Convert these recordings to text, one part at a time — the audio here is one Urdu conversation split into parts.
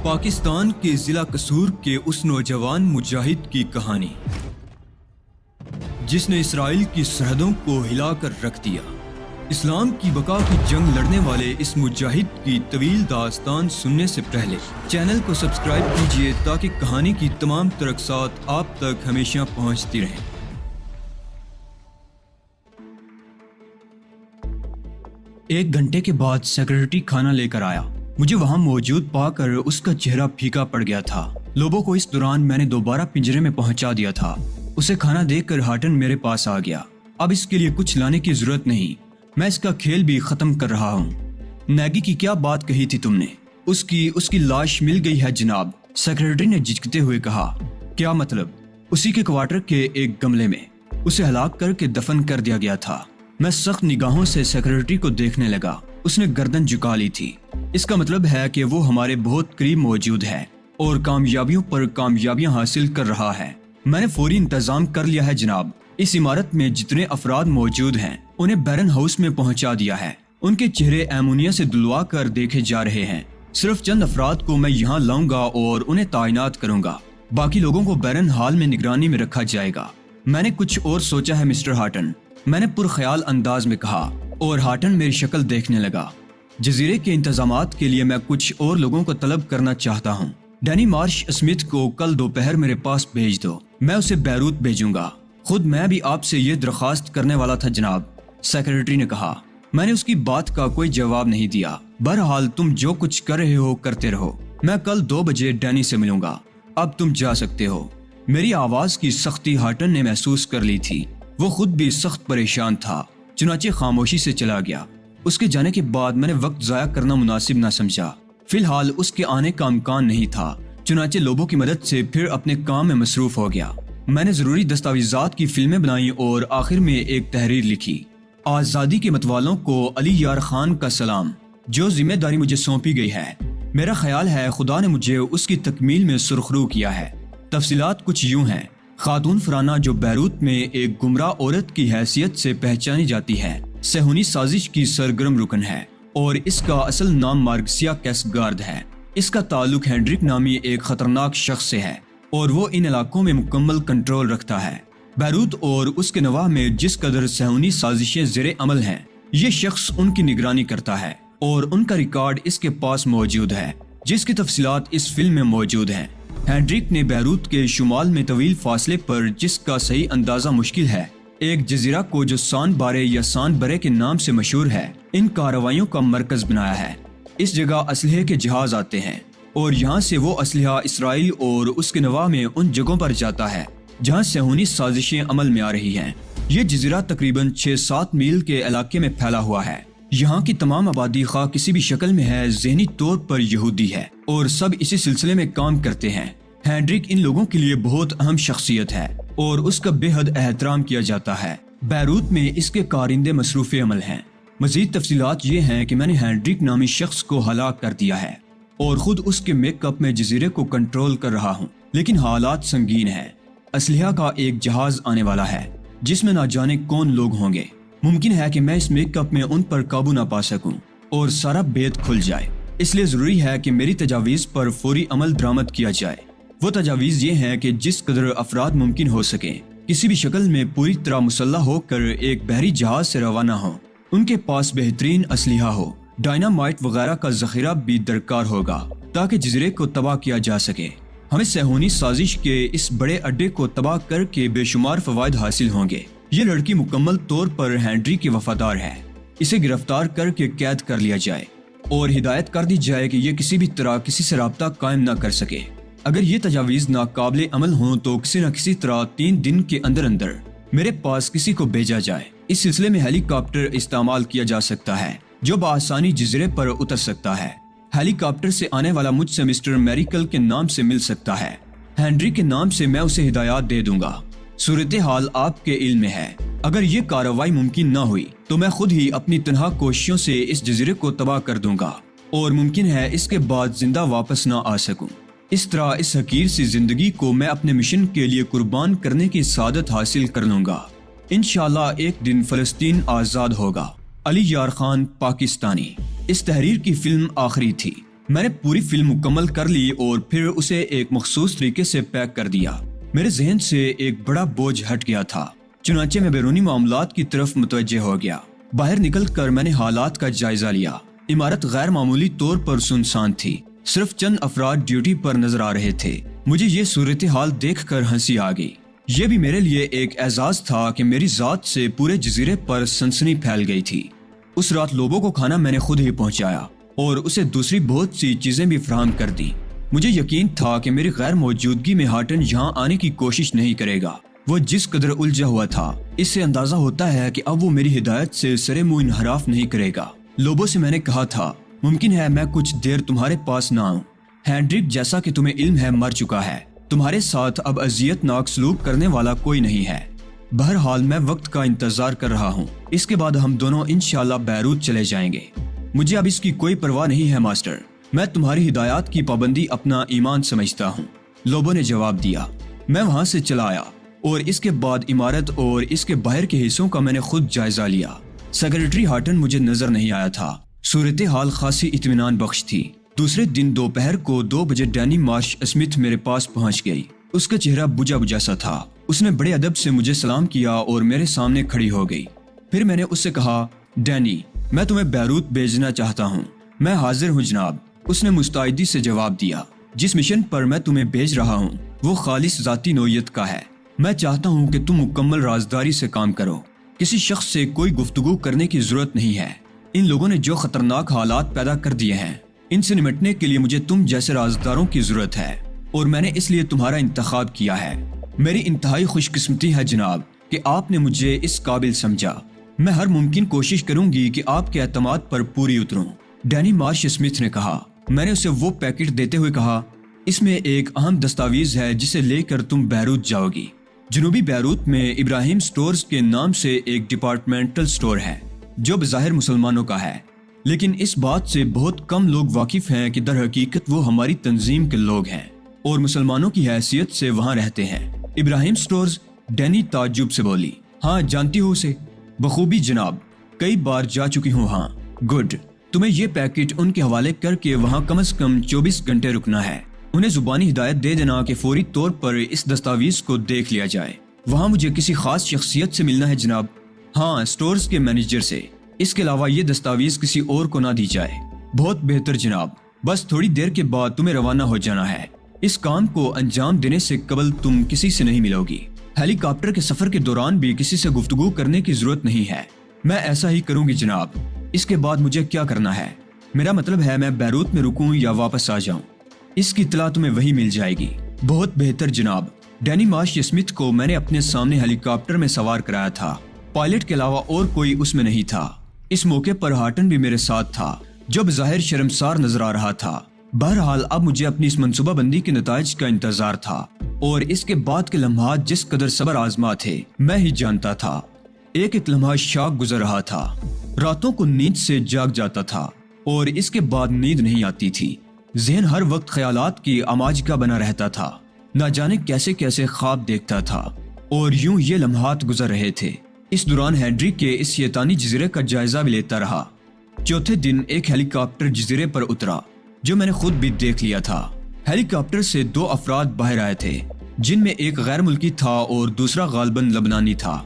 پاکستان کے ضلع قصور کے اس نوجوان مجاہد کی کہانی جس نے اسرائیل کی سرحدوں کو ہلا کر رکھ دیا۔ اسلام کی بقا کی جنگ لڑنے والے اس مجاہد کی طویل داستان سننے سے پہلے چینل کو سبسکرائب کیجیے تاکہ کہانی کی تمام ترقصات آپ تک ہمیشہ پہنچتی رہیں۔ ایک گھنٹے کے بعد سیکرٹری کھانا لے کر آیا۔ مجھے وہاں موجود پا کر اس کا چہرہ پھیکا پڑ گیا تھا۔ لوبو کو اس دوران میں نے دوبارہ پنجرے میں پہنچا دیا تھا۔ اسے کھانا دیکھ کر ہارٹن میرے پاس آ گیا۔ اب اس کے لیے کچھ لانے کی ضرورت نہیں، میں اس کا کھیل بھی ختم کر رہا ہوں۔ نیگی کی کیا بات کہی تھی تم نے؟ اس کی لاش مل گئی ہے جناب، سیکرٹری نے جھجکتے ہوئے کہا۔ کیا مطلب؟ اسی کے کوارٹر کے ایک گملے میں اسے ہلاک کر کے دفن کر دیا گیا تھا۔ میں سخت نگاہوں سے سیکرٹری کو دیکھنے لگا۔ اس نے گردن جھکا لی تھی۔ اس کا مطلب ہے کہ وہ ہمارے بہت قریب موجود ہے اور کامیابیوں پر کامیابیاں حاصل کر رہا ہے۔ میں نے فوری انتظام کر لیا ہے جناب۔ اس عمارت میں جتنے افراد موجود ہیں انہیں بیرن ہاؤس میں پہنچا دیا ہے۔ ان کے چہرے ایمونیا سے دلوا کر دیکھے جا رہے ہیں۔ صرف چند افراد کو میں یہاں لاؤں گا اور انہیں تعینات کروں گا۔ باقی لوگوں کو بیرن ہال میں نگرانی میں رکھا جائے گا۔ میں نے کچھ اور سوچا ہے مسٹر ہارٹن، میں نے پرخیال انداز میں کہا، اور ہارٹن میری شکل دیکھنے لگا۔ جزیرے کے انتظامات کے لیے میں کچھ اور لوگوں کو طلب کرنا چاہتا ہوں۔ ڈینی مارش اسمتھ کو کل دوپہر میرے پاس بھیج دو، میں اسے بیروت بھیجوں گا۔ خود میں بھی آپ سے یہ درخواست کرنے والا تھا جناب، سیکرٹری نے کہا۔ میں نے اس کی بات کا کوئی جواب نہیں دیا۔ بہرحال تم جو کچھ کر رہے ہو کرتے رہو، میں کل 2 بجے ڈینی سے ملوں گا۔ اب تم جا سکتے ہو۔ میری آواز کی سختی ہارٹن نے محسوس کر لی تھی۔ وہ خود بھی سخت پریشان تھا، چنانچہ خاموشی سے چلا گیا۔ اس کے جانے کے بعد میں نے وقت ضائع کرنا مناسب نہ سمجھا۔ فی الحال اس کے آنے کا امکان نہیں تھا، چنانچہ لوبو کی مدد سے پھر اپنے کام میں مصروف ہو گیا۔ میں نے ضروری دستاویزات کی فلمیں بنائیں اور آخر میں ایک تحریر لکھی۔ آزادی کے متوالوں کو علی یار خان کا سلام۔ جو ذمہ داری مجھے سونپی گئی ہے، میرا خیال ہے خدا نے مجھے اس کی تکمیل میں سرخرو کیا ہے۔ تفصیلات کچھ یوں ہیں۔ خاتون فرانہ جو بیروت میں ایک گمراہ عورت کی حیثیت سے پہچانی جاتی ہے، صہیونی سازش کی سرگرم رکن ہے، اور اس کا اصل نام مارگسیا کیسگارد ہے۔ اس کا تعلق ہینڈرک نامی ایک خطرناک شخص سے ہے اور وہ ان علاقوں میں مکمل کنٹرول رکھتا ہے۔ بیروت اور اس کے نواح میں جس قدر صہیونی سازشیں زیر عمل ہیں، یہ شخص ان کی نگرانی کرتا ہے اور ان کا ریکارڈ اس کے پاس موجود ہے، جس کی تفصیلات اس فلم میں موجود ہیں۔ ہینڈرک نے بیروت کے شمال میں طویل فاصلے پر، جس کا صحیح اندازہ مشکل ہے، ایک جزیرہ کو جو سان بارے یا سان برے کے نام سے مشہور ہے، ان کارروائیوں کا مرکز بنایا ہے۔ اس جگہ اسلحے کے جہاز آتے ہیں اور یہاں سے وہ اسلحہ اسرائیل اور اس کے نواح میں ان جگہوں پر جاتا ہے جہاں صہیونی سازشیں عمل میں آ رہی ہیں۔ یہ جزیرہ تقریباً 6-7 میل کے علاقے میں پھیلا ہوا ہے۔ یہاں کی تمام آبادی خواہ کسی بھی شکل میں ہے، ذہنی طور پر یہودی ہے اور سب اسی سلسلے میں کام کرتے ہیں۔ ہینڈرک ان لوگوں کے لیے بہت اہم شخصیت ہے اور اس کا بے حد احترام کیا جاتا ہے۔ بیروت میں اس کے کارندے مصروف عمل ہیں۔ مزید تفصیلات یہ ہیں کہ میں نے ہینڈرک نامی شخص کو ہلاک کر دیا ہے اور خود اس کے میک اپ میں جزیرے کو کنٹرول کر رہا ہوں، لیکن حالات سنگین ہیں۔ اسلحہ کا ایک جہاز آنے والا ہے جس میں نہ جانے کون لوگ ہوں گے۔ ممکن ہے کہ میں اس میک اپ میں ان پر قابو نہ پا سکوں اور سارا بید کھل جائے۔ اس لیے ضروری ہے کہ میری تجاویز پر فوری عمل درآمد کیا جائے۔ وہ تجاویز یہ ہیں کہ جس قدر افراد ممکن ہو سکیں کسی بھی شکل میں پوری طرح مسلح ہو کر ایک بحری جہاز سے روانہ ہو۔ ان کے پاس بہترین اسلحہ ہو، ڈائنامائٹ وغیرہ کا ذخیرہ بھی درکار ہوگا تاکہ جزیرے کو تباہ کیا جا سکے۔ ہمیں صہیونی سازش کے اس بڑے اڈے کو تباہ کر کے بے شمار فوائد حاصل ہوں گے۔ یہ لڑکی مکمل طور پر ہینڈری کی وفادار ہے۔ اسے گرفتار کر کے قید کر لیا جائے اور ہدایت کر دی جائے کہ یہ کسی بھی طرح کسی سے رابطہ قائم نہ کر سکے۔ اگر یہ تجاویز ناقابل عمل ہوں تو کسی نہ کسی طرح 3 دن کے اندر اندر میرے پاس کسی کو بھیجا جائے۔ اس سلسلے میں ہیلی کاپٹر استعمال کیا جا سکتا ہے جو بآسانی جزیرے پر اتر سکتا ہے۔ ہیلی کاپٹر سے آنے والا مجھ سے مسٹر میریکل کے نام سے مل سکتا ہے۔ ہینڈری کے نام سے میں اسے ہدایات دے دوں گا۔ صورتحال آپ کے علم میں ہے۔ اگر یہ کارروائی ممکن نہ ہوئی تو میں خود ہی اپنی تنہا کوششوں سے اس جزیرے کو تباہ کر دوں گا اور ممکن ہے اس کے بعد زندہ واپس نہ آ سکوں۔ اس طرح اس حقیر سی زندگی کو میں اپنے مشن کے لیے قربان کرنے کی سعادت حاصل کر لوں گا۔ انشاءاللہ ایک دن فلسطین آزاد ہوگا۔ علی یار خان، پاکستانی۔ اس تحریر کی فلم آخری تھی۔ میں نے پوری فلم مکمل کر لی اور پھر اسے ایک مخصوص طریقے سے پیک کر دیا۔ میرے ذہن سے ایک بڑا بوجھ ہٹ گیا تھا، چنانچہ میں بیرونی معاملات کی طرف متوجہ ہو گیا۔ باہر نکل کر میں نے حالات کا جائزہ لیا۔ عمارت غیر معمولی طور پر سنسان تھی، صرف چند افراد ڈیوٹی پر نظر آ رہے تھے۔ مجھے یہ صورتحال دیکھ کر ہنسی آ گئی۔ یہ بھی میرے لیے ایک اعزاز تھا کہ میری ذات سے پورے جزیرے پر سنسنی پھیل گئی تھی۔ اس رات لوبو کو کھانا میں نے خود ہی پہنچایا اور اسے دوسری بہت سی چیزیں بھی فراہم کر دی۔ مجھے یقین تھا کہ میری غیر موجودگی میں ہارٹن یہاں آنے کی کوشش نہیں کرے گا۔ وہ جس قدر الجھا ہوا تھا، اس سے اندازہ ہوتا ہے کہ اب وہ میری ہدایت سے سرے منہ انحراف نہیں کرے گا۔ لوبو سے میں نے کہا تھا، ممکن ہے میں کچھ دیر تمہارے پاس نہ آؤں۔ ہینڈرک، جیسا کہ تمہیں علم ہے، مر چکا ہے۔ تمہارے ساتھ اب اذیت ناک سلوک کرنے والا کوئی نہیں ہے۔ بہرحال میں وقت کا انتظار کر رہا ہوں۔ اس کے بعد ہم دونوں انشاءاللہ بیروت چلے جائیں گے۔ مجھے اب اس کی کوئی پرواہ نہیں ہے ماسٹر۔ میں تمہاری ہدایات کی پابندی اپنا ایمان سمجھتا ہوں، لوبو نے جواب دیا۔ میں وہاں سے چلا آیا اور اس کے بعد عمارت اور اس کے باہر کے حصوں کا میں نے خود جائزہ لیا۔ سیکرٹری ہارٹن مجھے نظر نہیں آیا تھا۔ صورتحال خاصی اطمینان بخش تھی۔ دوسرے دن دوپہر کو 2 بجے ڈینی مارش اسمتھ میرے پاس پہنچ گئی۔ اس کا چہرہ بجھا بجھا سا تھا۔ اس نے بڑے ادب سے مجھے سلام کیا اور میرے سامنے کھڑی ہو گئی۔ پھر میں نے اس سے کہا، ڈینی، میں تمہیں بیروت بھیجنا چاہتا ہوں۔ میں حاضر ہوں جناب، اس نے مستعدی سے جواب دیا۔ جس مشن پر میں تمہیں بھیج رہا ہوں وہ خالص ذاتی نوعیت کا ہے۔ میں چاہتا ہوں کہ تم مکمل رازداری سے کام کرو۔ کسی شخص سے کوئی گفتگو کرنے کی ضرورت نہیں ہے۔ ان لوگوں نے جو خطرناک حالات پیدا کر دیے ہیں، ان سے نمٹنے کے لیے مجھے تم جیسے رازداروں کی ضرورت ہے، اور میں نے اس لیے تمہارا انتخاب کیا ہے۔ میری انتہائی خوش قسمتی ہے جناب کہ آپ نے مجھے اس قابل سمجھا۔ میں ہر ممکن کوشش کروں گی کہ آپ کے اعتماد پر پوری اتروں، ڈینی مارش اسمتھ نے کہا۔ میں نے اسے وہ پیکٹ دیتے ہوئے کہا، اس میں ایک اہم دستاویز ہے جسے لے کر تم بیروت جاؤ گی۔ جنوبی بیروت میں ابراہیم سٹورز کے نام سے ایک ڈپارٹمنٹل سٹور ہے جو بظاہر مسلمانوں کا ہے، لیکن اس بات سے بہت کم لوگ واقف ہیں کہ در حقیقت وہ ہماری تنظیم کے لوگ ہیں اور مسلمانوں کی حیثیت سے وہاں رہتے ہیں۔ ابراہیم سٹورز، ڈینی تعجب سے بولی۔ ہاں، جانتی ہو اسے؟ بخوبی جناب، کئی بار جا چکی ہوں وہاں۔ گڈ، تمہیں یہ پیکٹ ان کے حوالے کر کے وہاں کم از کم 24 گھنٹے رکنا ہے۔ انہیں زبانی ہدایت دے دینا کہ فوری طور پر اس دستاویز کو دیکھ لیا جائے۔ وہاں مجھے کسی خاص شخصیت سے ملنا ہے جناب؟ ہاں، سٹورز کے مینیجر سے۔ اس کے علاوہ یہ دستاویز کسی اور کو نہ دی جائے۔ بہت بہتر جناب، بس تھوڑی دیر کے بعد تمہیں روانہ ہو جانا ہے۔ اس کام کو انجام دینے سے قبل تم کسی سے نہیں ملو گی۔ ہیلی کاپٹر کے سفر کے دوران بھی کسی سے گفتگو کرنے کی ضرورت نہیں ہے۔ میں ایسا ہی کروں گی جناب۔ اس کے بعد مجھے کیا کرنا ہے؟ میرا مطلب ہے میں بیروت میں رکوں یا واپس آ جاؤں؟ اس کی اطلاع تمہیں وہی مل جائے گی۔ بہت بہتر جناب۔ ڈینی مارش اسمتھ کو میں نے اپنے سامنے ہیلی کاپٹر میں سوار کرایا تھا۔ پائلٹ کے علاوہ اور کوئی اس میں نہیں تھا۔ اس موقع پر ہارٹن بھی میرے ساتھ تھا، جو بظاہر شرمسار نظر آ رہا تھا۔ بہرحال اب مجھے اپنی اس منصوبہ بندی کے نتائج کا انتظار تھا، اور اس کے بعد کے لمحات جس قدر صبر آزما تھے میں ہی جانتا تھا۔ ایک ایک لمحہ شاک گزر رہا تھا۔ راتوں کو نیند سے جاگ جاتا تھا اور اس کے بعد نیند نہیں آتی تھی۔ ذہن ہر وقت خیالات کی آماج کا بنا رہتا تھا۔ نہ جانے کیسے کیسے خواب دیکھتا تھا، اور یوں یہ لمحات گزر رہے تھے۔ اس دوران ہینڈری کے اس شیطانی جزیرے کا جائزہ بھی لیتا رہا۔ چوتھے دن ایک ہیلی کاپٹر جزیرے پر اترا، جو میں نے خود بھی دیکھ لیا تھا۔ ہیلی کاپٹر سے 2 افراد باہر آئے تھے، جن میں ایک غیر ملکی تھا اور دوسرا غالباً لبنانی تھا۔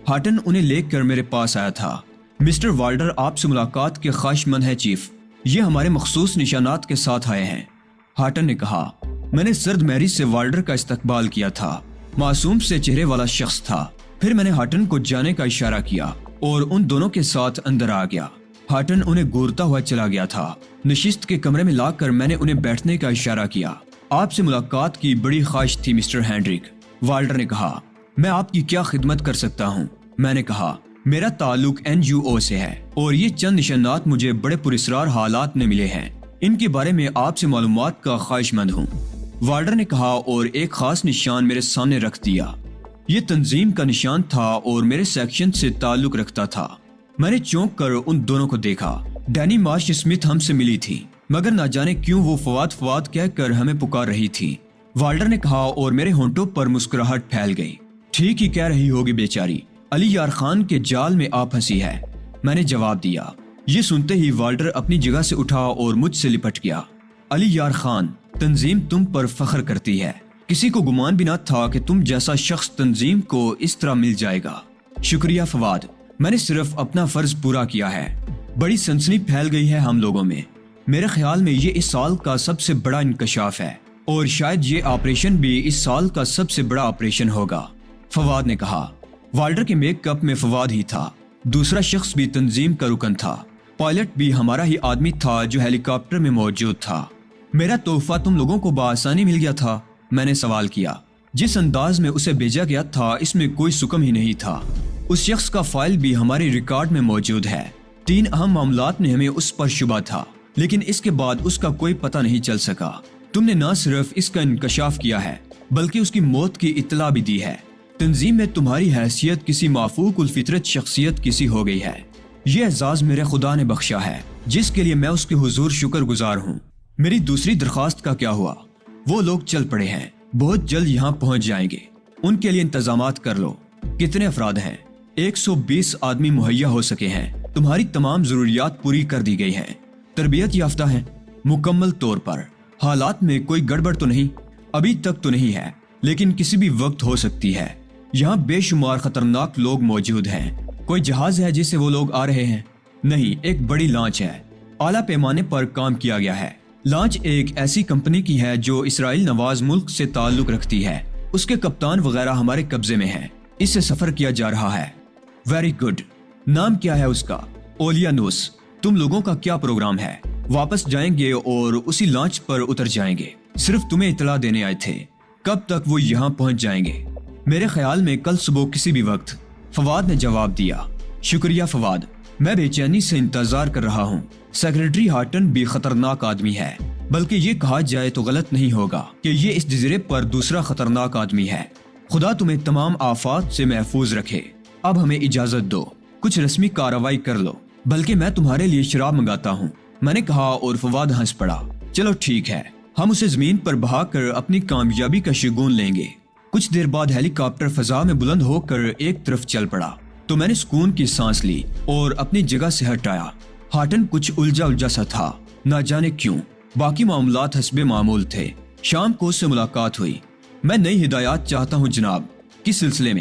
ہارٹن انہیں لے کر میرے پاس آیا تھا۔ مسٹر والڈر آپ سے ملاقات کے خواہش مند ہے چیف۔ یہ ہمارے مخصوص نشانات کے ساتھ آئے ہیں، ہارٹن نے کہا۔ میں نے سرد مہری سے والڈر کا استقبال کیا تھا۔ معصوم سے چہرے والا شخص تھا۔ پھر میں نے ہارٹن کو جانے کا اشارہ کیا اور ان دونوں کے ساتھ اندر آ گیا۔ ہارٹن انہیں گورتا ہوا چلا گیا تھا۔ نشست کے کمرے میں لا کر میں نے انہیں بیٹھنے کا اشارہ کیا۔ آپ سے ملاقات کی بڑی خواہش تھی مسٹر ہینڈرک، والڈر نے کہا۔ میں آپ کی کیا خدمت کر سکتا ہوں؟ میں نے کہا، میرا تعلق NGO سے ہے اور یہ چند نشانات مجھے بڑے پراسرار حالات میں ملے ہیں۔ ان کے بارے میں آپ سے معلومات کا خواہش مند ہوں، والڈر نے کہا اور ایک خاص نشان میرے سامنے رکھ دیا۔ یہ تنظیم کا نشان تھا اور میرے سیکشن سے تعلق رکھتا تھا۔ میں نے چونک کر ان دونوں کو دیکھا۔ ڈینی مارش اسمتھ ہم سے ملی تھی، مگر نہ جانے کیوں وہ فواد فواد کہہ کر ہمیں پکار رہی تھی، والڈر نے کہا اور میرے ہونٹوں پر مسکراہٹ پھیل گئی۔ ٹھیک ہی کہہ رہی ہوگی بیچاری، علی یار خان کے جال میں آپ پھنسی ہے، میں نے جواب دیا۔ یہ سنتے ہی والڈر اپنی جگہ سے اٹھا اور مجھ سے لپٹ گیا۔ علی یار خان، تنظیم تم پر فخر کرتی ہے۔ کسی کو گمان بھی نہ تھا کہ تم جیسا شخص تنظیم کو اس طرح مل جائے گا۔ شکریہ فواد، میں نے صرف اپنا فرض پورا کیا ہے۔ بڑی سنسنی پھیل گئی ہے ہم لوگوں میں۔ میرے خیال میں یہ اس سال کا سب سے بڑا انکشاف ہے، اور شاید یہ آپریشن بھی اس سال کا سب سے بڑا آپریشن ہوگا، فواد نے کہا۔ والڈر کے میک اپ میں فواد ہی تھا۔ دوسرا شخص بھی تنظیم کا رکن تھا۔ پائلٹ بھی ہمارا ہی آدمی تھا جو ہیلی کاپٹر میں موجود تھا۔ میرا تحفہ تم لوگوں کو بآسانی مل گیا تھا؟ میں نے سوال کیا۔ جس انداز میں اسے بھیجا گیا تھا اس میں کوئی سکم ہی نہیں تھا۔ اس شخص کا فائل بھی ہمارے ریکارڈ میں موجود ہے۔ 3 اہم معاملات میں ہمیں اس پر شبہ تھا، لیکن اس کے بعد اس کا کوئی پتہ نہیں چل سکا۔ تم نے نہ صرف اس کا انکشاف کیا ہے بلکہ اس کی موت کی اطلاع بھی دی ہے۔ تنظیم میں تمہاری حیثیت کسی مافوق الفطرت شخصیت کسی ہو گئی ہے۔ یہ اعزاز میرے خدا نے بخشا ہے، جس کے لیے میں اس کے حضور شکر گزار ہوں۔ میری دوسری درخواست کا کیا ہوا؟ وہ لوگ چل پڑے ہیں، بہت جلد یہاں پہنچ جائیں گے۔ ان کے لیے انتظامات کر لو۔ کتنے افراد ہیں؟ 120 آدمی مہیا ہو سکے ہیں۔ تمہاری تمام ضروریات پوری کر دی گئی ہیں۔ تربیت یافتہ ہیں؟ مکمل طور پر۔ حالات میں کوئی گڑبڑ تو نہیں؟ ابھی تک تو نہیں ہے، لیکن کسی بھی وقت ہو سکتی ہے۔ یہاں بے شمار خطرناک لوگ موجود ہیں۔ کوئی جہاز ہے جس سے وہ لوگ آ رہے ہیں؟ نہیں، ایک بڑی لانچ ہے۔ اعلیٰ پیمانے پر کام کیا گیا ہے۔ لانچ ایک ایسی کمپنی کی ہے جو اسرائیل نواز ملک سے تعلق رکھتی ہے۔ اس کے کپتان وغیرہ ہمارے قبضے میں ہیں۔ اس سے سفر کیا جا رہا ہے۔ Very good. نام کیا ہے اس کا؟ اولیانوس۔ تم لوگوں کا کیا پروگرام ہے؟ واپس جائیں گے اور اسی لانچ پر اتر جائیں گے۔ صرف تمہیں اطلاع دینے آئے تھے۔ کب تک وہ یہاں پہنچ جائیں گے؟ میرے خیال میں کل صبح کسی بھی وقت، فواد نے جواب دیا۔ شکریہ فواد، میں بے چینی سے انتظار کر رہا ہوں۔ سیکرٹری ہارٹن بھی خطرناک آدمی ہے، بلکہ یہ کہا جائے تو غلط نہیں ہوگا کہ یہ اس جزیرے پر دوسرا خطرناک آدمی ہے۔ خدا تمہیں تمام آفات سے محفوظ رکھے۔ اب ہمیں اجازت دو، کچھ رسمی کارروائی کر لو، بلکہ میں تمہارے لیے شراب منگاتا ہوں، میں نے کہا، اور فواد ہنس پڑا۔ چلو ٹھیک ہے، ہم اسے زمین پر بہا کر اپنی کامیابی کا شگون لیں گے۔ کچھ دیر بعد ہیلی کاپٹر فضا میں بلند ہو کر ایک طرف چل پڑا تو میں نے سکون کی سانس لی اور اپنی جگہ سے ہٹ آیا۔ ہارٹن کچھ الجھا سا تھا، نہ جانے کیوں۔ باقی معاملات حسب معمول تھے۔ شام کو اس سے ملاقات ہوئی۔ میں نئی ہدایات چاہتا ہوں جناب۔ کس سلسلے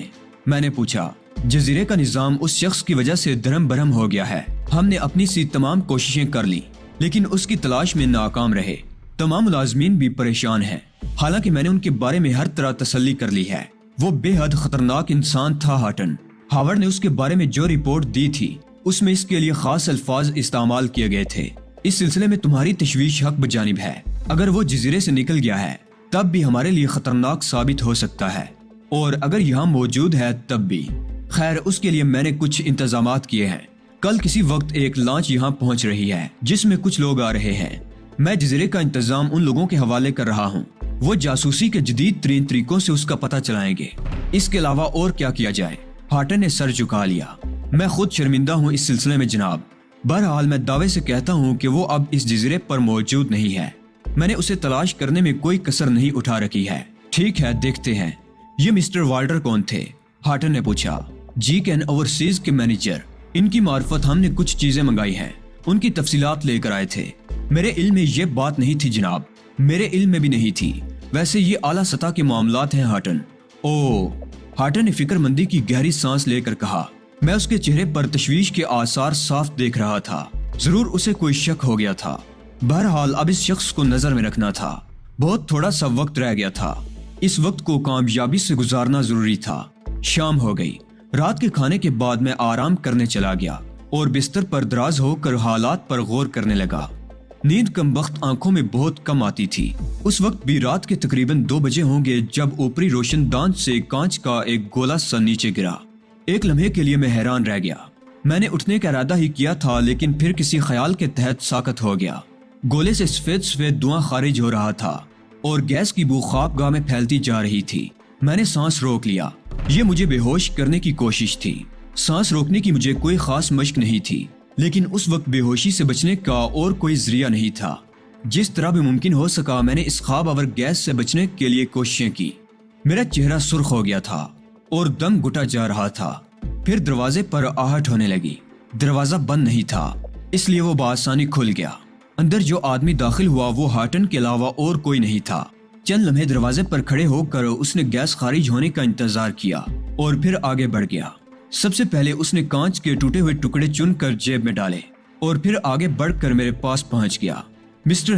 میں نے پوچھا۔ جزیرے کا نظام اس شخص کی وجہ سے درہم برہم ہو گیا ہے۔ ہم نے اپنی سی تمام کوششیں کر لی، لیکن اس کی تلاش میں ناکام رہے۔ تمام ملازمین بھی پریشان ہیں، حالانکہ میں نے ان کے بارے میں ہر طرح تسلی کر لی ہے۔ وہ بے حد خطرناک انسان تھا ہارٹن۔ ہاورڈ نے اس کے بارے میں جو رپورٹ دی تھی اس میں اس کے لیے خاص الفاظ استعمال کیے گئے تھے۔ اس سلسلے میں تمہاری تشویش حق بجانب ہے۔ اگر وہ جزیرے سے نکل گیا ہے تب بھی ہمارے لیے خطرناک ثابت ہو سکتا ہے، اور اگر یہاں موجود ہے تب بھی۔ خیر، اس کے لیے میں نے کچھ انتظامات کیے ہیں۔ کل کسی وقت ایک لانچ یہاں پہنچ رہی ہے جس میں کچھ لوگ آ رہے ہیں۔ میں جزیرے کا انتظام ان لوگوں کے حوالے کر رہا ہوں۔ وہ جاسوسی کے جدید ترین طریقوں سے اس کا پتہ چلائیں گے۔ اس کے علاوہ اور کیا کیا جائے؟ ہارٹن نے سر جھکا لیا۔ میں خود شرمندہ ہوں اس سلسلے میں جناب۔ بہرحال میں دعوے سے کہتا ہوں کہ وہ اب اس جزیرے پر موجود نہیں ہے۔ میں نے اسے تلاش کرنے میں کوئی کسر نہیں اٹھا رکھی ہے۔ ٹھیک ہے، دیکھتے ہیں۔ یہ مسٹر والڈر کون تھے؟ ہارٹن نے پوچھا۔ جی کین اوورسیز کے مینیجر۔ ان کی معرفت ہم نے کچھ چیزیں منگائی ہیں، ان کی تفصیلات لے کر آئے تھے۔ میرے علم میں یہ بات نہیں تھی جناب، میرے علم میں بھی نہیں تھی۔ ویسے یہ اعلیٰ سطح کے معاملات ہیں ہارٹن۔ ہارٹن نے فکر مندی کی گہری سانس لے کر کہا۔ میں اس کے چہرے پر تشویش کے آثار صاف دیکھ رہا تھا۔ ضرور اسے کوئی شک ہو گیا تھا۔ بہرحال اب اس شخص کو نظر میں رکھنا تھا۔ بہت تھوڑا سا وقت رہ گیا تھا۔ اس وقت کو کامیابی سے گزارنا ضروری تھا۔ شام ہو گئی۔ رات کے کھانے کے بعد میں آرام کرنے چلا گیا اور بستر پر دراز ہو کر حالات پر غور کرنے لگا۔ نیند کم وقت آنکھوں میں بہت کم آتی تھی۔ اس وقت بھی رات کے تقریباً 2 بجے ہوں گے جب اوپری روشن دان سے کانچ کا ایک گولا سا نیچے گرا۔ ایک لمحے کے لیے میں حیران رہ گیا۔ میں نے اٹھنے کا ارادہ ہی کیا تھا، لیکن پھر کسی خیال کے تحت ساکت ہو گیا۔ گولے سے سفید سفید دھواں خارج ہو رہا تھا اور گیس کی بو خواب گاہ میں پھیلتی جا رہی تھی۔ میں نے سانس روک لیا۔ یہ مجھے بے ہوش کرنے کی کوشش تھی۔ سانس روکنے کی مجھے کوئی خاص مشق نہیں تھی، لیکن اس وقت بے ہوشی سے بچنے کا اور کوئی ذریعہ نہیں تھا۔ جس طرح بھی ممکن ہو سکا میں نے اس خواب آور گیس سے بچنے کے لیے کوششیں کی۔ میرا چہرہ سرخ ہو گیا تھا اور دم گھٹا جا رہا تھا۔ پھر دروازے پر آہٹ ہونے لگی۔ دروازہ بند نہیں تھا، اس لیے وہ بآسانی کھل گیا۔ اندر جو آدمی داخل ہوا وہ ہارٹن کے علاوہ اور کوئی نہیں تھا۔ چند لمحے دروازے پر کھڑے ہو کر اس نے گیس خارج ہونے کا انتظار کیا اور پھر آگے بڑھ گیا۔ سب سے پہلے اس نے کانچ کے ٹوٹے ہوئے ٹکڑے چن کر جیب میں ڈالے اور پھر آگے بڑھ کر میرے پاس پہنچ گیا۔ مسٹر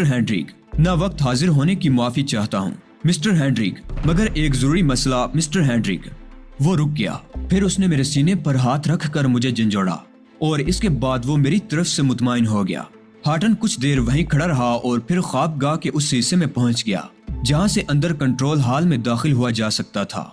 ہینڈریک، نہ وقت حاضر ہونے کی معافی چاہتا ہوں مسٹر ہینڈریک، مگر ایک ضروری مسئلہ مسٹر ہینڈریک۔ وہ رک گیا، پھر اس نے میرے سینے پر ہاتھ رکھ کر مجھے جھنجھوڑا اور اس کے بعد وہ میری طرف سے مطمئن ہو گیا۔ ہارٹن کچھ دیر وہیں کھڑا رہا اور پھر خوابگاہ کے اس حصے میں پہنچ گیا جہاں سے اندر کنٹرول ہال میں داخل ہوا جا سکتا تھا۔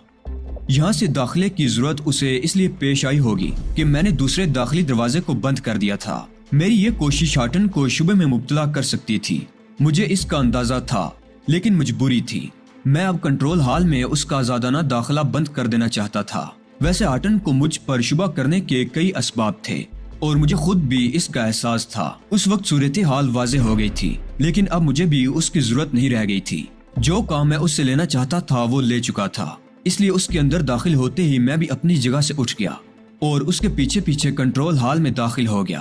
یہاں سے داخلے کی ضرورت اسے اس لیے پیش آئی ہوگی کہ میں نے دوسرے داخلی دروازے کو بند کر دیا تھا۔ میری یہ کوشش ہارٹن کو شبہ میں مبتلا کر سکتی تھی، مجھے اس کا اندازہ تھا، لیکن مجبوری تھی۔ میں اب کنٹرول ہال میں اس کا آزادانہ داخلہ بند کر دینا چاہتا تھا۔ ویسے ہارٹن کو مجھ پر شبہ کرنے کے کئی اسباب تھے اور مجھے خود بھی اس کا احساس تھا۔ اس وقت صورتحال واضح ہو گئی تھی، لیکن اب مجھے بھی اس کی ضرورت نہیں رہ گئی تھی۔ جو کام میں اس سے لینا چاہتا تھا وہ لے چکا تھا، اس لیے اس کے اندر داخل ہوتے ہی میں بھی اپنی جگہ سے اٹھ گیا اور اس کے پیچھے پیچھے کنٹرول ہال میں داخل ہو گیا۔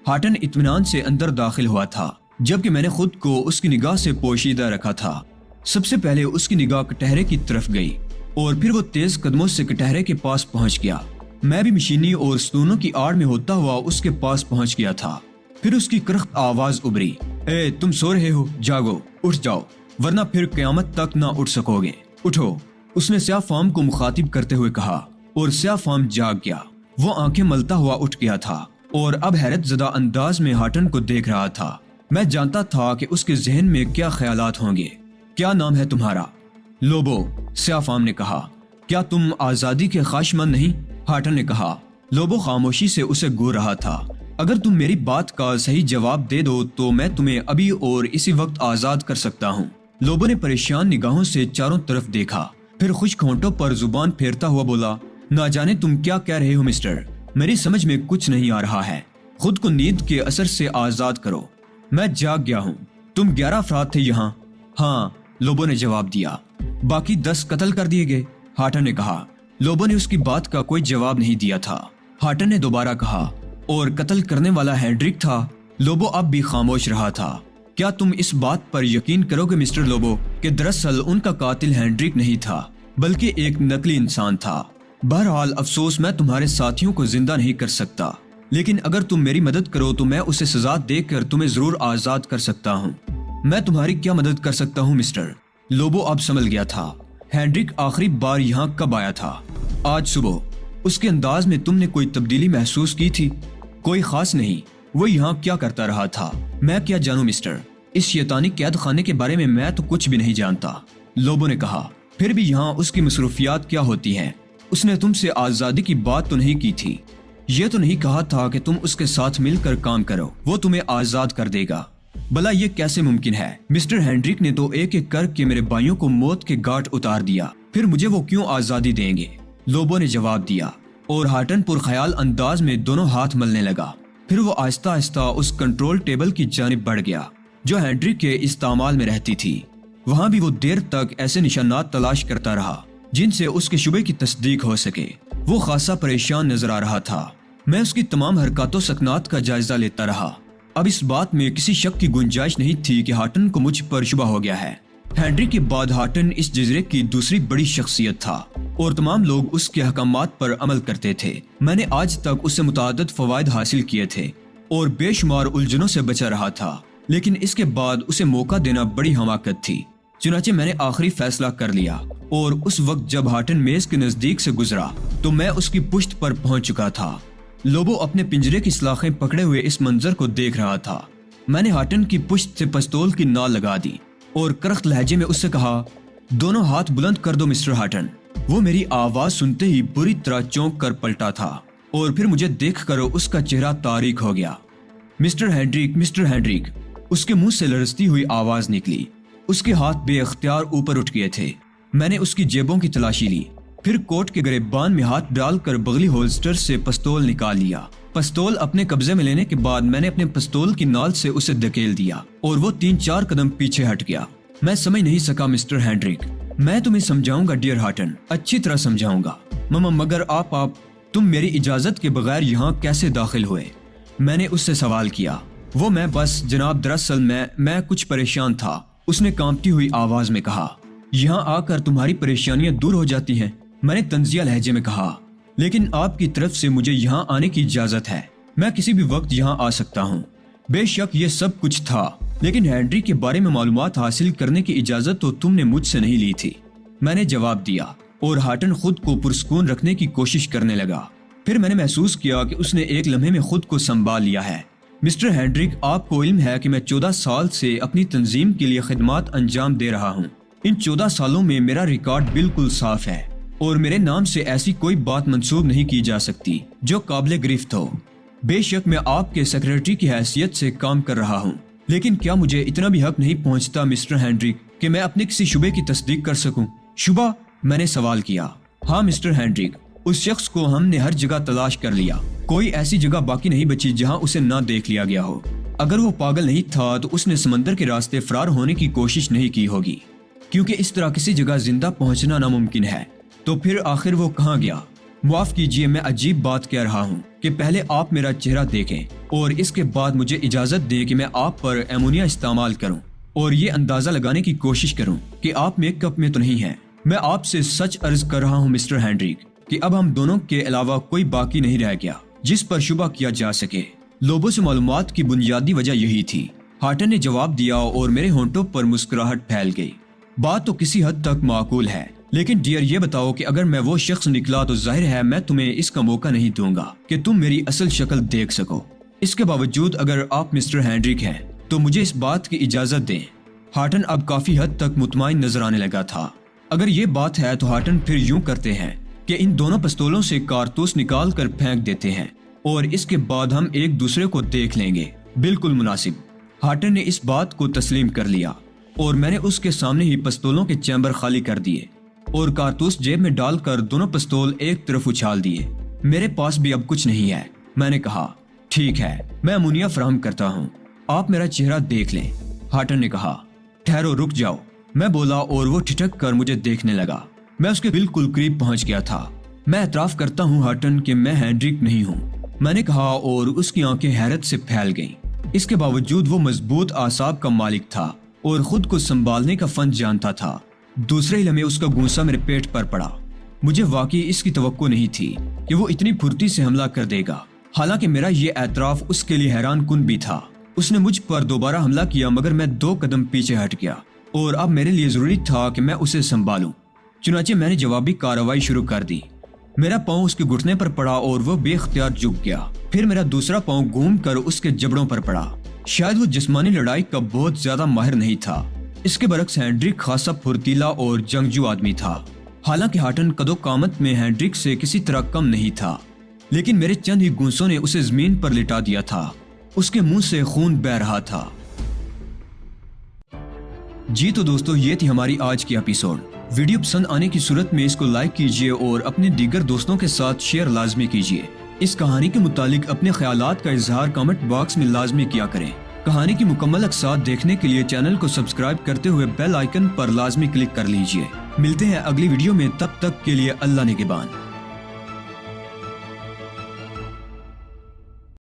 ہارٹن اطمینان سے اندر داخل ہوا تھا، جبکہ میں نے خود کو اس کی نگاہ سے پوشیدہ رکھا تھا۔ سب سے پہلے اس کی نگاہ کٹہرے کی طرف گئی اور پھر وہ تیز قدموں سے کٹہرے کے پاس پہنچ گیا۔ میں بھی مشینی اور ستونوں کی آڑ میں ہوتا ہوا اس کے پاس پہنچ گیا تھا۔ پھر اس کی کرخت آواز ابھری، اے تم سو رہے ہو، جاگو، اٹھ جاؤ، ورنہ پھر قیامت تک نہ اٹھ سکو گے، اٹھو۔ اس نے سیاہ فام کو مخاطب کرتے ہوئے کہا اور سیاہ فام جاگ گیا۔ وہ آنکھیں ملتا ہوا اٹھ گیا تھا اور اب حیرت زدہ انداز میں ہارٹن کو دیکھ رہا تھا۔ میں جانتا تھا کہ اس کے ذہن میں کیا خیالات ہوں گے۔ کیا نام ہے تمہارا؟ لوبو، سیاہ فام نے کہا۔ کیا تم آزادی کے خواہشمند نہیں؟ ہارٹن نے کہا۔ لوبو خاموشی سے اسے گور رہا تھا۔ اگر تم میری بات کا صحیح جواب دے دو تو میں تمہیں ابھی اور اسی وقت آزاد کر سکتا ہوں۔ لوبو نے پریشان نگاہوں سے چاروں طرف دیکھا، پھر خشک ہونٹوں پر زبان پھیرتا ہوا بولا، نہ جانے تم کیا کہہ رہے ہو مسٹر، میری سمجھ میں کچھ نہیں آ رہا ہے۔ خود کو نیند کے اثر سے آزاد کرو۔ میں جاگ گیا ہوں۔ تم 11 افراد تھے یہاں؟ ہاں، لوبو نے جواب دیا۔ باقی 10 قتل کر دیے گئے؟ ہارٹن نے کہا۔ لوبو نے اس کی بات کا کوئی جواب نہیں دیا تھا۔ ہارٹن نے دوبارہ کہا، اور قتل کرنے والا ہینڈرک تھا؟ لوبو اب بھی خاموش رہا تھا۔ کیا تم اس بات پر یقین کرو گے مسٹر لوبو کہ دراصل ان کا قاتل ہینڈرک نہیں تھا بلکہ ایک نقلی انسان تھا؟ بہرحال افسوس میں تمہارے ساتھیوں کو زندہ نہیں کر سکتا، لیکن اگر تم میری مدد کرو تو میں اسے سزا دے کر تمہیں ضرور آزاد کر سکتا ہوں۔ میں تمہاری کیا مدد کر سکتا ہوں مسٹر؟ لوبو اب سمجھ گیا تھا۔ ہینڈرک آخری بار یہاں کب آیا تھا؟ آج صبح۔ اس کے انداز میں تم نے کوئی تبدیلی محسوس کی تھی؟ کوئی خاص نہیں۔ وہ یہاں کیا کرتا رہا تھا؟ میں کیا جانوں مسٹر؟ اس شیطانی قید خانے کے بارے میں تو کچھ بھی نہیں جانتا، لوبو نے کہا۔ پھر بھی یہاں اس کی مصروفیات کیا ہوتی ہیں؟ اس نے تم سے آزادی کی بات تو نہیں کی تھی؟ یہ تو نہیں کہا تھا کہ تم اس کے ساتھ مل کر کام کرو، وہ تمہیں آزاد کر دے گا؟ بھلا یہ کیسے ممکن ہے؟ مسٹر ہینڈرک نے تو ایک ایک کر کے میرے بھائیوں کو موت کے گھاٹ اتار دیا، پھر مجھے وہ کیوں آزادی دیں گے؟ لوبو نے جواب دیا اور ہارٹن پر خیال انداز میں دونوں ہاتھ ملنے لگا۔ پھر وہ آہستہ آہستہ اس کنٹرول ٹیبل کی جانب بڑھ گیا جو ہینڈرک کے استعمال میں رہتی تھی۔ وہاں بھی وہ دیر تک ایسے نشانات تلاش کرتا رہا جن سے اس کے شبے کی تصدیق ہو سکے۔ وہ خاصا پریشان نظر آ رہا تھا۔ میں اس کی تمام حرکات و سکنات کا جائزہ لیتا رہا۔ اب اس بات میں کسی شک کی گنجائش نہیں تھی کہ ہارٹن کو مجھ پر شبہ ہو گیا ہے۔ ہینڈرک کے بعد ہارٹن اس جزیرے کی دوسری بڑی شخصیت تھا اور تمام لوگ اس کے احکامات پر عمل کرتے تھے۔ میں نے آج تک اس سے متعدد فوائد حاصل کیے تھے اور بے شمار الجھنوں سے بچا رہا تھا، لیکن اس کے بعد اسے موقع دینا بڑی حماقت تھی۔ چنانچہ میں نے آخری فیصلہ کر لیا اور اس وقت جب ہارٹن میز کے نزدیک سے گزرا تو میں اس کی پشت پر پہنچ چکا تھا۔ لوبو اپنے پنجرے کی سلاخیں پکڑے ہوئے اس منظر کو دیکھ رہا تھا۔ میں نے ہارٹن کی پشت سے پستول کی نال لگا دی اور کرخت لہجے میں اس سے کہا، دونوں ہاتھ بلند کر دو مسٹر ہارٹن۔ وہ میری آواز سنتے ہی بری طرح چونک کر پلٹا تھا اور پھر مجھے دیکھ کر اس کا چہرہ تاریک ہو گیا۔ مسٹر ہینڈرک، اس کے منہ سے لرزتی ہوئی آواز نکلی۔ اس کے ہاتھ بے اختیار اوپر اٹھ گئے تھے۔ میں نے اس کی جیبوں کی تلاشی لی، پھر کوٹ کے گریبان میں ہاتھ ڈال کر بغلی ہولسٹر سے پستول نکال لیا۔ پستول اپنے قبضے میں لینے کے بعد میں نے اپنے پستول کی نال سے اسے دھکیل دیا اور وہ 3-4 قدم پیچھے ہٹ گیا۔ میں سمجھ نہیں سکا مسٹر ہینڈرک۔ میں تمہیں سمجھاؤں گا ڈیئر ہارٹن، اچھی طرح سمجھاؤں گا، مگر تم میری اجازت کے بغیر یہاں کیسے داخل ہوئے؟ میں نے اس سے سوال کیا۔ وہ میں بس جناب دراصل میں کچھ پریشان تھا، اس نے کانپتی ہوئی آواز میں کہا۔ یہاں آ کر تمہاری پریشانیاں دور ہو جاتی ہیں، میں نے طنزیہ لہجے میں کہا، لیکن آپ کی طرف سے مجھے یہاں آنے کی اجازت ہے، میں کسی بھی وقت یہاں آ سکتا ہوں۔ بے شک یہ سب کچھ تھا، لیکن ہینری کے بارے میں معلومات حاصل کرنے کی اجازت تو تم نے مجھ سے نہیں لی تھی، میں نے جواب دیا، اور ہارٹن خود کو پرسکون رکھنے کی کوشش کرنے لگا۔ پھر میں نے محسوس کیا کہ اس نے ایک لمحے میں خود کو سنبھال لیا ہے۔ مسٹر ہینڈرک، آپ کو علم ہے کہ میں 14 سال سے اپنی تنظیم کے لیے خدمات انجام دے رہا ہوں۔ ان 14 سالوں میں میرا ریکارڈ بالکل صاف ہے، اور میرے نام سے ایسی کوئی بات منسوب نہیں کی جا سکتی جو قابل گرفت ہو۔ بے شک میں آپ کے سیکریٹری کی حیثیت سے کام کر رہا ہوں، لیکن کیا مجھے اتنا بھی حق نہیں پہنچتا مسٹر ہینڈرک کہ میں اپنے کسی شبے کی تصدیق کر سکوں؟ شبہ؟ میں نے سوال کیا۔ ہاں مسٹر ہینڈرک، اس شخص کو ہم نے ہر جگہ تلاش کر لیا، کوئی ایسی جگہ باقی نہیں بچی جہاں اسے نہ دیکھ لیا گیا ہو۔ اگر وہ پاگل نہیں تھا تو اس نے سمندر کے راستے فرار ہونے کی کوشش نہیں کی ہوگی، کیونکہ اس طرح کسی جگہ زندہ پہنچنا ناممکن ہے۔ تو پھر آخر وہ کہاں گیا؟ معاف کیجئے، میں عجیب بات کہہ رہا ہوں کہ پہلے آپ میرا چہرہ دیکھیں اور اس کے بعد مجھے اجازت دیں کہ میں آپ پر ایمونیا استعمال کروں اور یہ اندازہ لگانے کی کوشش کروں کہ آپ میک اپ میں تو نہیں ہیں۔ میں آپ سے سچ عرض کر رہا ہوں مسٹر ہینڈرک کہ اب ہم دونوں کے علاوہ کوئی باقی نہیں رہ گیا جس پر شبہ کیا جا سکے۔ لوگوں سے معلومات کی بنیادی وجہ یہی تھی، ہارٹن نے جواب دیا، اور میرے ہونٹوں پر مسکراہٹ پھیل گئی۔ بات تو کسی حد تک معقول ہے، لیکن ڈیئر یہ بتاؤ کہ اگر میں وہ شخص نکلا تو ظاہر ہے میں تمہیں اس کا موقع نہیں دوں گا کہ تم میری اصل شکل دیکھ سکو۔ اس کے باوجود اگر آپ مسٹر ہینڈرک ہیں تو مجھے اس بات کی اجازت دیں۔ ہارٹن اب کافی حد تک مطمئن نظر آنے لگا تھا۔ اگر یہ بات ہے تو ہارٹن پھر یوں کرتے ہیں کہ ان دونوں پستولوں سے کارتوس نکال کر پھینک دیتے ہیں، اور اس کے بعد ہم ایک دوسرے کو دیکھ لیں گے۔ بالکل مناسب۔ ہارٹن نے اس بات کو تسلیم کر لیا، اور میں نے اس کے سامنے ہی پستولوں کے چیمبر خالی کر دیے اور کارتوس جیب میں ڈال کر دونوں پستول ایک طرف اچھال دیے۔ میرے پاس بھی اب کچھ نہیں ہے، میں نے کہا۔ ٹھیک ہے، میں امونیا فراہم کرتا ہوں، آپ میرا چہرہ دیکھ لیں۔ ہارٹن نے کہا۔ ٹھہرو، رک جاؤ، میں بولا، اور وہ ٹھٹک کر مجھے دیکھنے لگا۔ میں اس کے بالکل قریب پہنچ گیا تھا۔ میں اعتراف کرتا ہوں ہارٹن کہ میں ہینڈرک نہیں ہوں، میں نے کہا، اور اس کی آنکھیں حیرت سے پھیل گئیں۔ اس کے باوجود وہ مضبوط اعصاب کا مالک تھا اور خود کو سنبھالنے کا فن جانتا تھا۔ دوسرے لمحے اس کا گونسا میرے پیٹ پر پڑا۔ مجھے واقعی اس کی توقع نہیں تھی کہ وہ اتنی پھرتی سے حملہ کر دے گا، حالانکہ میرا یہ اعتراف اس کے لیے حیران کن بھی تھا۔ اس نے مجھ پر دوبارہ حملہ کیا، مگر میں 2 قدم پیچھے ہٹ گیا، اور اب میرے لیے ضروری تھا کہ میں اسے سنبھالوں۔ چنانچہ میں نے جوابی کارروائی شروع کر دی۔ میرا پاؤں اس کے گھٹنے پر پڑا اور وہ بے اختیار جھک گیا۔ پھر میرا دوسرا پاؤں گھوم کر اس کے جبڑوں پر پڑا۔ شاید وہ جسمانی لڑائی کا بہت زیادہ ماہر نہیں تھا۔ اس کے برعکس ہینڈرک خاصا پھرتیلا اور جنگجو آدمی تھا۔ حالانکہ ہارٹن قد و قامت میں ہینڈرک سے کسی طرح کم نہیں تھا، لیکن میرے چند ہی گونسوں نے اسے زمین پر لٹا دیا تھا۔ اس کے منہ سے خون بہہ رہا تھا۔ جی تو دوستو، یہ تھی ہماری آج کی ایپیسوڈ۔ ویڈیو پسند آنے کی صورت میں اس کو لائک کیجئے اور اپنے دیگر دوستوں کے ساتھ شیئر لازمی کیجئے۔ اس کہانی کے متعلق اپنے خیالات کا اظہار کامنٹ باکس میں لازمی کیا کریں۔ کہانی کی مکمل اقساط دیکھنے کے لیے چینل کو سبسکرائب کرتے ہوئے بیل آئیکن پر لازمی کلک کر لیجئے۔ ملتے ہیں اگلی ویڈیو میں، تب تک کے لیے اللہ نگہبان۔